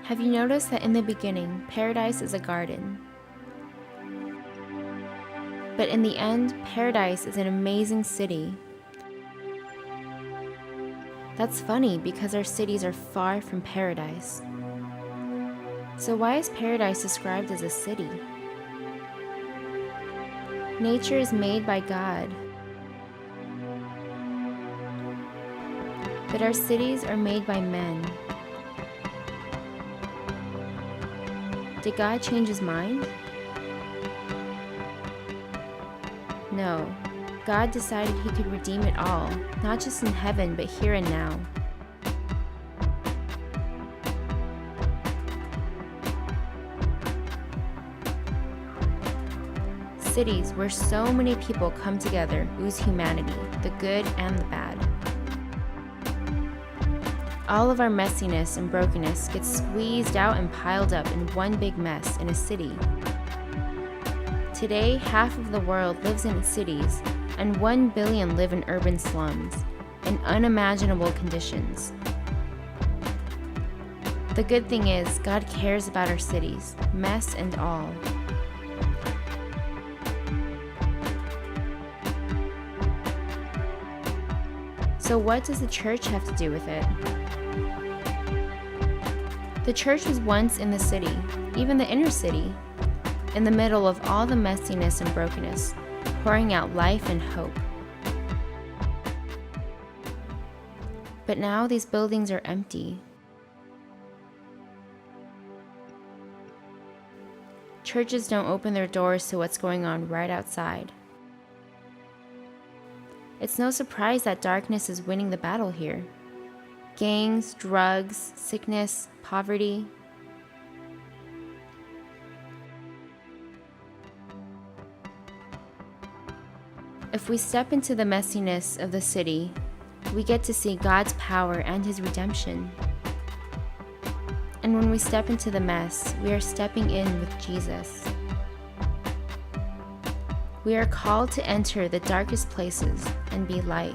Have you noticed that in the beginning, paradise is a garden? But in the end, paradise is an amazing city. That's funny because our cities are far from paradise. So why is paradise described as a city? Nature is made by God, but our cities are made by men. Did God change his mind? No. God decided he could redeem it all, not just in heaven, but here and now. Cities where so many people come together ooze humanity, the good and the bad. All of our messiness and brokenness gets squeezed out and piled up in one big mess in a city. Today, half of the world lives in cities, and 1 billion live in urban slums, in unimaginable conditions. The good thing is, God cares about our cities, mess and all. So what does the church have to do with it? The church was once in the city, even the inner city, in the middle of all the messiness and brokenness, pouring out life and hope. But now these buildings are empty. Churches don't open their doors to what's going on right outside. It's no surprise that darkness is winning the battle here. Gangs, drugs, sickness, poverty. If we step into the messiness of the city, we get to see God's power and his redemption. And when we step into the mess, we are stepping in with Jesus. We are called to enter the darkest places and be light,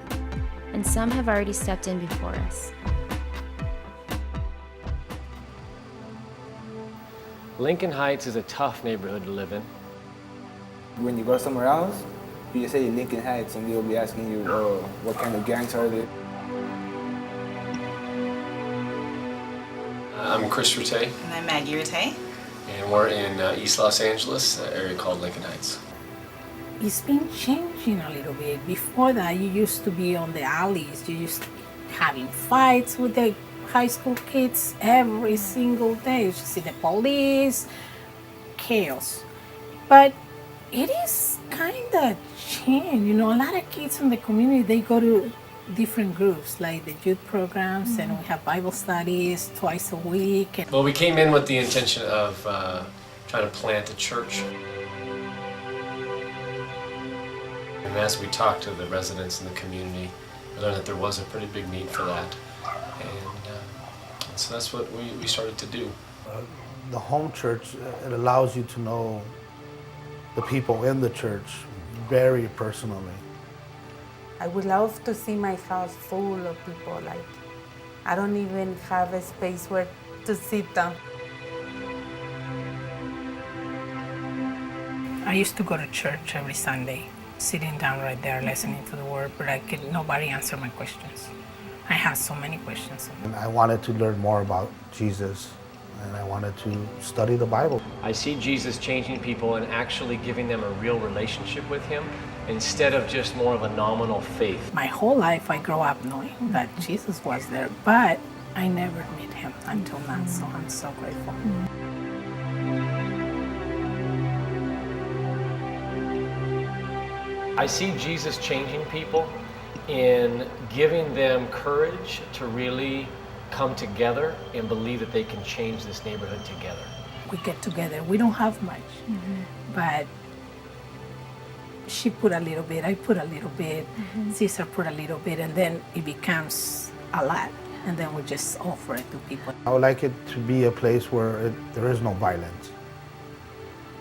and some have already stepped in before us. Lincoln Heights is a tough neighborhood to live in. When you go somewhere else, you just say Lincoln Heights and they'll be asking you, what kind of gangs are there? I'm Chris Rattay, And I'm Maggie Rattay. and we're in East Los Angeles, an area called Lincoln Heights. It's been changing a little bit. Before that, you used to be on the alleys. You used to be having fights with the high school kids every single day. You should see the police, chaos. But it is kind of changed. You know, a lot of kids in the community, they go to different groups, like the youth programs, and we have Bible studies twice a week. And Well, we came in with the intention of trying to plant a church. And as we talked to the residents in the community, we learned that there was a pretty big need for that. And so that's what we started to do. The home church, it allows you to know the people in the church very personally. I would love to see my house full of people. Like, I don't even have a space where to sit down. I used to go to church every Sunday, sitting down right there listening to the word, but nobody answered my questions. I have so many questions. And I wanted to learn more about Jesus, and I wanted to study the Bible. I see Jesus changing people and actually giving them a real relationship with him instead of just more of a nominal faith. My whole life I grew up knowing that Jesus was there, but I never met him until now, so I'm so grateful. I see Jesus changing people in giving them courage to really come together and believe that they can change this neighborhood together. We get together. We don't have much, but she put a little bit, I put a little bit, Caesar put a little bit, and then it becomes a lot. And then we just offer it to people. I would like it to be a place where there is no violence,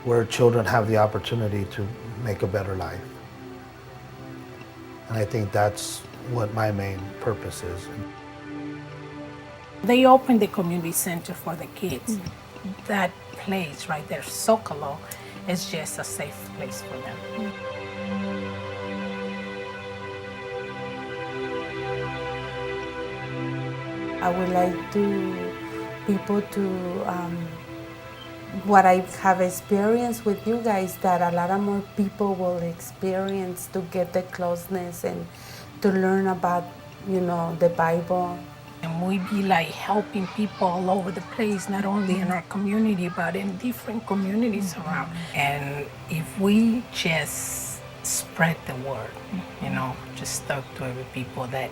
where children have the opportunity to make a better life. And I think that's what my main purpose is. They opened the community center for the kids. That place right there, Zocalo, is just a safe place for them. I would like people to what I have experienced with you guys, that a lot of more people will experience to get the closeness and to learn about, the Bible. And we be like helping people all over the place, not only in our community, but in different communities around. And if we just spread the word, just talk to every people that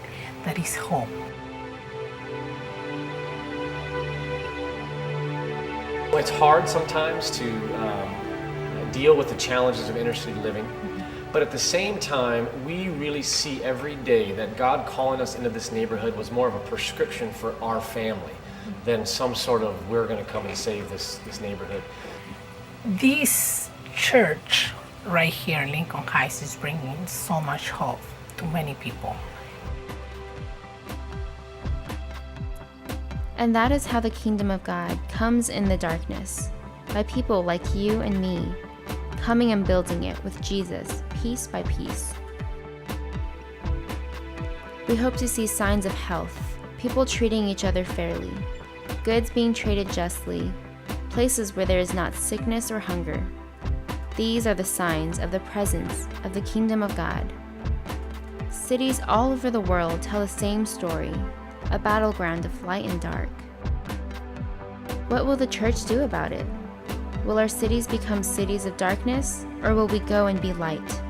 is hope. It's hard sometimes to deal with the challenges of inner city living, but at the same time, we really see every day that God calling us into this neighborhood was more of a prescription for our family than some sort of we're going to come and save this neighborhood. This church right here in Lincoln Heights is bringing so much hope to many people. And that is how the kingdom of God comes in the darkness, by people like you and me, coming and building it with Jesus, piece by piece. We hope to see signs of health, people treating each other fairly, goods being traded justly, places where there is not sickness or hunger. These are the signs of the presence of the kingdom of God. Cities all over the world tell the same story, a battleground of light and dark. What will the church do about it? Will our cities become cities of darkness, or will we go and be light?